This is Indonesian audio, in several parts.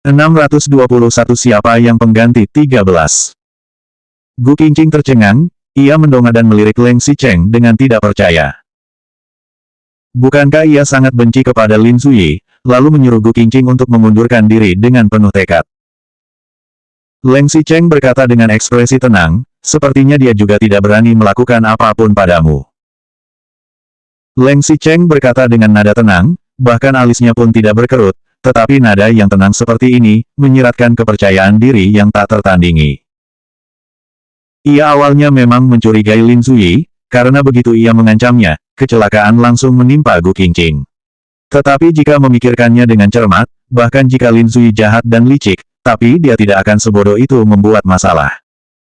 621 Siapa yang pengganti 13? Gu Qingqing tercengang, ia mendongak dan melirik Leng Xicheng dengan tidak percaya. Bukankah ia sangat benci kepada Lin Zuyi, lalu menyuruh Gu Qingqing untuk mengundurkan diri dengan penuh tekad. Leng Xicheng berkata dengan ekspresi tenang, sepertinya dia juga tidak berani melakukan apapun padamu. Leng Xicheng berkata dengan nada tenang, bahkan alisnya pun tidak berkerut, tetapi nada yang tenang seperti ini, menyiratkan kepercayaan diri yang tak tertandingi. Ia awalnya memang mencurigai Lin Zuyi, karena begitu ia mengancamnya, kecelakaan langsung menimpa Gu Qingqing. Tetapi jika memikirkannya dengan cermat, bahkan jika Lin Zuyi jahat dan licik, tapi dia tidak akan sebodoh itu membuat masalah.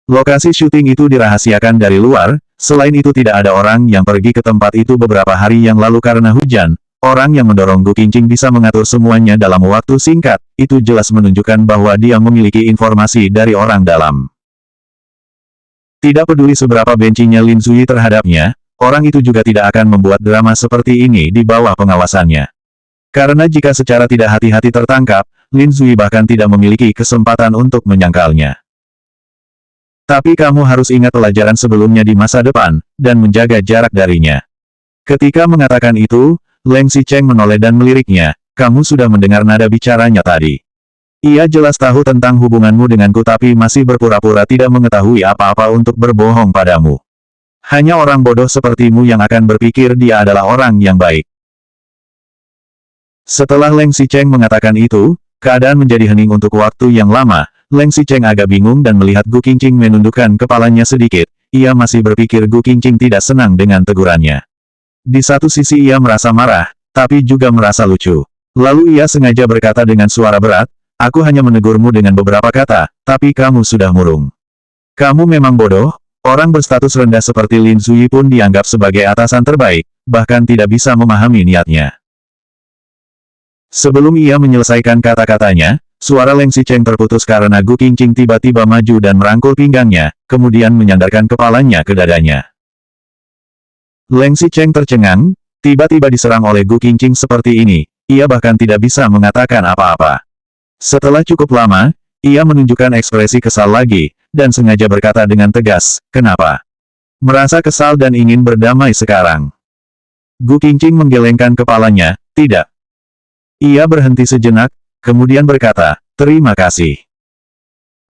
Lokasi syuting itu dirahasiakan dari luar, selain itu tidak ada orang yang pergi ke tempat itu beberapa hari yang lalu karena hujan. Orang yang mendorong Gu Qingqing bisa mengatur semuanya dalam waktu singkat, itu jelas menunjukkan bahwa dia memiliki informasi dari orang dalam. Tidak peduli seberapa bencinya Lin Zuyi terhadapnya, orang itu juga tidak akan membuat drama seperti ini di bawah pengawasannya. Karena jika secara tidak hati-hati tertangkap, Lin Zuyi bahkan tidak memiliki kesempatan untuk menyangkalnya. Tapi kamu harus ingat pelajaran sebelumnya di masa depan, dan menjaga jarak darinya. Ketika mengatakan itu, Leng Xicheng menoleh dan meliriknya, kamu sudah mendengar nada bicaranya tadi. Ia jelas tahu tentang hubunganmu denganku tapi masih berpura-pura tidak mengetahui apa-apa untuk berbohong padamu. Hanya orang bodoh sepertimu yang akan berpikir dia adalah orang yang baik. Setelah Leng Xicheng mengatakan itu, keadaan menjadi hening untuk waktu yang lama. Leng Xicheng agak bingung dan melihat Gu Qingqing menundukkan kepalanya sedikit. Ia masih berpikir Gu Qingqing tidak senang dengan tegurannya. Di satu sisi ia merasa marah, tapi juga merasa lucu. Lalu ia sengaja berkata dengan suara berat, aku hanya menegurmu dengan beberapa kata, tapi kamu sudah murung. Kamu memang bodoh, orang berstatus rendah seperti Lin Zuyi pun dianggap sebagai atasan terbaik, bahkan tidak bisa memahami niatnya. Sebelum ia menyelesaikan kata-katanya, suara Leng Xicheng terputus karena Gu Qingqing tiba-tiba maju dan merangkul pinggangnya, kemudian menyandarkan kepalanya ke dadanya. Leng Xicheng tercengang, tiba-tiba diserang oleh Gu Qingqing seperti ini, ia bahkan tidak bisa mengatakan apa-apa. Setelah cukup lama, ia menunjukkan ekspresi kesal lagi, dan sengaja berkata dengan tegas, kenapa? Merasa kesal dan ingin berdamai sekarang. Gu Qingqing menggelengkan kepalanya, tidak. Ia berhenti sejenak, kemudian berkata, terima kasih.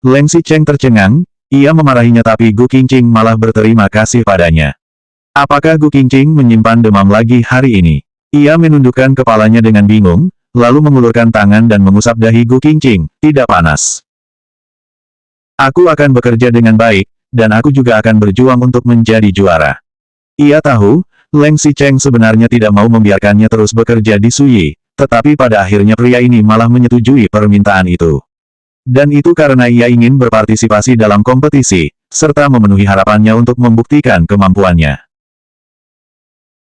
Leng Xicheng tercengang, ia memarahinya tapi Gu Qingqing malah berterima kasih padanya. Apakah Gu Qingqing menyimpan demam lagi hari ini? Ia menundukkan kepalanya dengan bingung, lalu mengulurkan tangan dan mengusap dahi Gu Qingqing, tidak panas. Aku akan bekerja dengan baik, dan aku juga akan berjuang untuk menjadi juara. Ia tahu, Leng Xicheng sebenarnya tidak mau membiarkannya terus bekerja di Suyi, tetapi pada akhirnya pria ini malah menyetujui permintaan itu. Dan itu karena ia ingin berpartisipasi dalam kompetisi, serta memenuhi harapannya untuk membuktikan kemampuannya.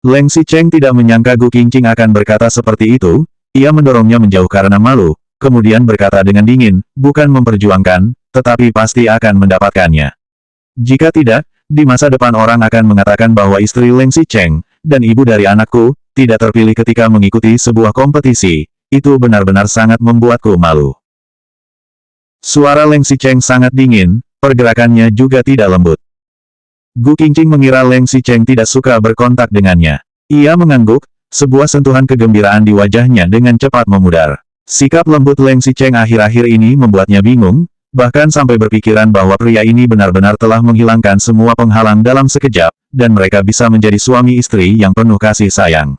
Leng Xicheng tidak menyangka Gu Qingqing akan berkata seperti itu, ia mendorongnya menjauh karena malu, kemudian berkata dengan dingin, bukan memperjuangkan, tetapi pasti akan mendapatkannya. Jika tidak, di masa depan orang akan mengatakan bahwa istri Leng Xicheng, dan ibu dari anakku, tidak terpilih ketika mengikuti sebuah kompetisi, itu benar-benar sangat membuatku malu. Suara Leng Xicheng sangat dingin, pergerakannya juga tidak lembut. Gu Qingqing mengira Leng Xicheng tidak suka berkontak dengannya. Ia mengangguk, sebuah sentuhan kegembiraan di wajahnya dengan cepat memudar. Sikap lembut Leng Xicheng akhir-akhir ini membuatnya bingung, bahkan sampai berpikiran bahwa pria ini benar-benar telah menghilangkan semua penghalang dalam sekejap, dan mereka bisa menjadi suami istri yang penuh kasih sayang.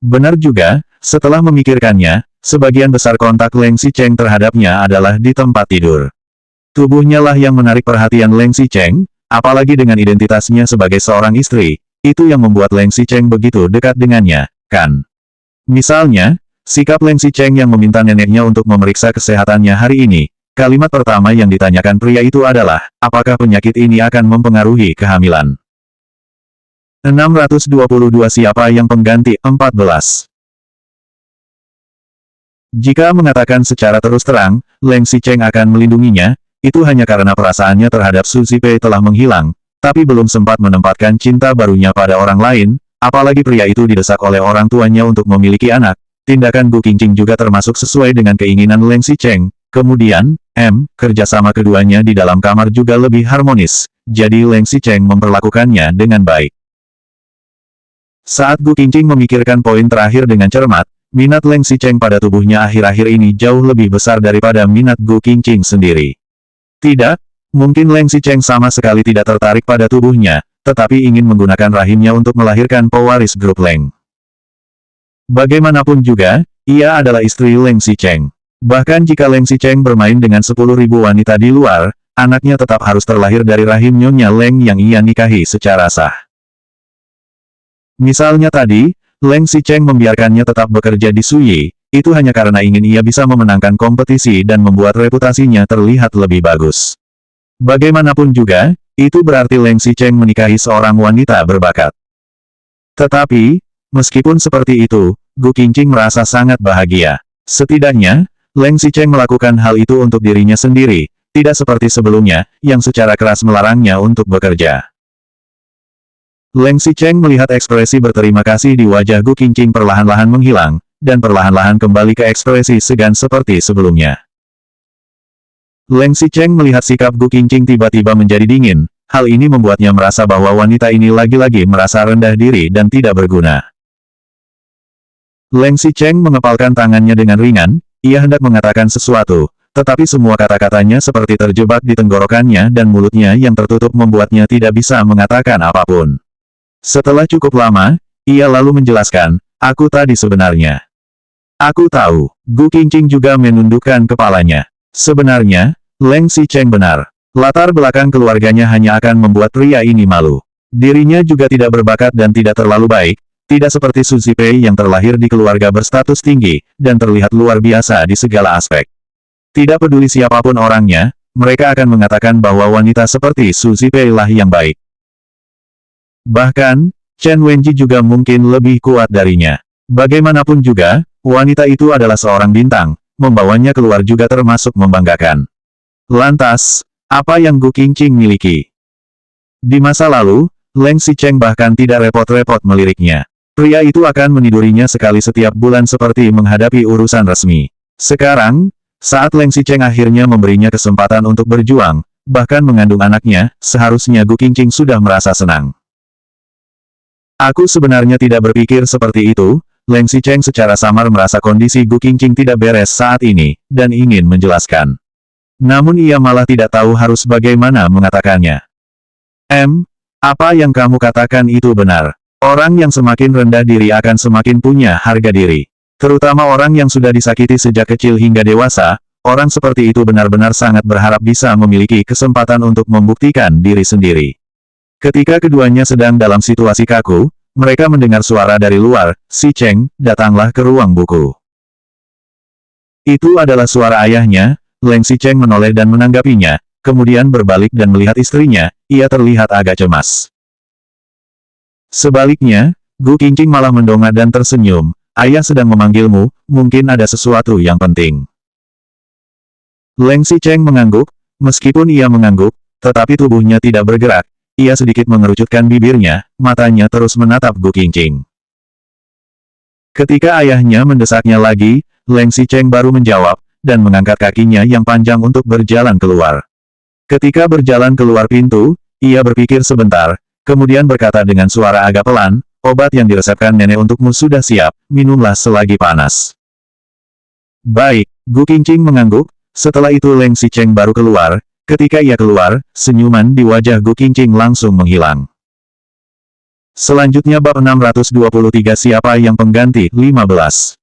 Benar juga, setelah memikirkannya, sebagian besar kontak Leng Xicheng terhadapnya adalah di tempat tidur. Tubuhnya lah yang menarik perhatian Leng Xicheng, apalagi dengan identitasnya sebagai seorang istri, itu yang membuat Leng Xicheng begitu dekat dengannya, kan? Misalnya, sikap Leng Xicheng yang meminta neneknya untuk memeriksa kesehatannya hari ini, kalimat pertama yang ditanyakan pria itu adalah, apakah penyakit ini akan mempengaruhi kehamilan? 622 Siapa yang pengganti 14? Jika mengatakan secara terus terang, Leng Xicheng akan melindunginya, itu hanya karena perasaannya terhadap Su Zipei telah menghilang, tapi belum sempat menempatkan cinta barunya pada orang lain, apalagi pria itu didesak oleh orang tuanya untuk memiliki anak, tindakan Gu Qingqing juga termasuk sesuai dengan keinginan Leng Xicheng. Kemudian, kerjasama keduanya di dalam kamar juga lebih harmonis, jadi Leng Xicheng memperlakukannya dengan baik. Saat Gu Qingqing memikirkan poin terakhir dengan cermat, minat Leng Xicheng pada tubuhnya akhir-akhir ini jauh lebih besar daripada minat Gu Qingqing sendiri. Tidak, mungkin Leng Xicheng sama sekali tidak tertarik pada tubuhnya, tetapi ingin menggunakan rahimnya untuk melahirkan pewaris grup Leng. Bagaimanapun juga, ia adalah istri Leng Xicheng. Bahkan jika Leng Xicheng bermain dengan 10.000 wanita di luar, anaknya tetap harus terlahir dari rahim Nyonya Leng yang ia nikahi secara sah. Misalnya tadi, Leng Xicheng membiarkannya tetap bekerja di Suyi, itu hanya karena ingin ia bisa memenangkan kompetisi dan membuat reputasinya terlihat lebih bagus. Bagaimanapun juga, itu berarti Leng Xicheng menikahi seorang wanita berbakat. Tetapi, meskipun seperti itu, Gu Qingqing merasa sangat bahagia. Setidaknya, Leng Xicheng melakukan hal itu untuk dirinya sendiri, tidak seperti sebelumnya, yang secara keras melarangnya untuk bekerja. Leng Xicheng melihat ekspresi berterima kasih di wajah Gu Qingqing perlahan-lahan menghilang, dan perlahan-lahan kembali ke ekspresi segan seperti sebelumnya. Leng Xicheng melihat sikap Gu Qingqing tiba-tiba menjadi dingin, hal ini membuatnya merasa bahwa wanita ini lagi-lagi merasa rendah diri dan tidak berguna. Leng Xicheng mengepalkan tangannya dengan ringan, ia hendak mengatakan sesuatu, tetapi semua kata-katanya seperti terjebak di tenggorokannya dan mulutnya yang tertutup membuatnya tidak bisa mengatakan apapun. Setelah cukup lama, ia lalu menjelaskan, aku tadi sebenarnya. Aku tahu, Gu Qingqing juga menundukkan kepalanya. Sebenarnya, Leng Xicheng benar. Latar belakang keluarganya hanya akan membuat pria ini malu. Dirinya juga tidak berbakat dan tidak terlalu baik, tidak seperti Su Zipei yang terlahir di keluarga berstatus tinggi, dan terlihat luar biasa di segala aspek. Tidak peduli siapapun orangnya, mereka akan mengatakan bahwa wanita seperti Su Zipei lah yang baik. Bahkan, Chen Wenji juga mungkin lebih kuat darinya. Bagaimanapun juga, wanita itu adalah seorang bintang, membawanya keluar juga termasuk membanggakan. Lantas, apa yang Gu Qingqing miliki? Di masa lalu, Leng Xicheng bahkan tidak repot-repot meliriknya. Pria itu akan menidurinya sekali setiap bulan seperti menghadapi urusan resmi. Sekarang, saat Leng Xicheng akhirnya memberinya kesempatan untuk berjuang, bahkan mengandung anaknya, seharusnya Gu Qingqing sudah merasa senang. Aku sebenarnya tidak berpikir seperti itu, Leng Xicheng secara samar merasa kondisi Gu Qingqing tidak beres saat ini, dan ingin menjelaskan. Namun ia malah tidak tahu harus bagaimana mengatakannya. Apa yang kamu katakan itu benar. Orang yang semakin rendah diri akan semakin punya harga diri. Terutama orang yang sudah disakiti sejak kecil hingga dewasa, orang seperti itu benar-benar sangat berharap bisa memiliki kesempatan untuk membuktikan diri sendiri. Ketika keduanya sedang dalam situasi kaku, mereka mendengar suara dari luar, Xicheng, datanglah ke ruang buku. Itu adalah suara ayahnya. Leng Xicheng menoleh dan menanggapinya, kemudian berbalik dan melihat istrinya, ia terlihat agak cemas. Sebaliknya, Gu Qingqing malah mendongak dan tersenyum, ayah sedang memanggilmu, mungkin ada sesuatu yang penting. Leng Xicheng mengangguk, meskipun ia mengangguk, tetapi tubuhnya tidak bergerak. Ia sedikit mengerucutkan bibirnya, matanya terus menatap Gu Qingqing. Ketika ayahnya mendesaknya lagi, Leng Xicheng baru menjawab, dan mengangkat kakinya yang panjang untuk berjalan keluar. Ketika berjalan keluar pintu, ia berpikir sebentar, kemudian berkata dengan suara agak pelan, obat yang diresepkan nenek untukmu sudah siap, minumlah selagi panas. Baik, Gu Qingqing mengangguk, setelah itu Leng Xicheng baru keluar. Ketika ia keluar, senyuman di wajah Gu Qingqing langsung menghilang. Selanjutnya bab 623 siapa yang pengganti 15.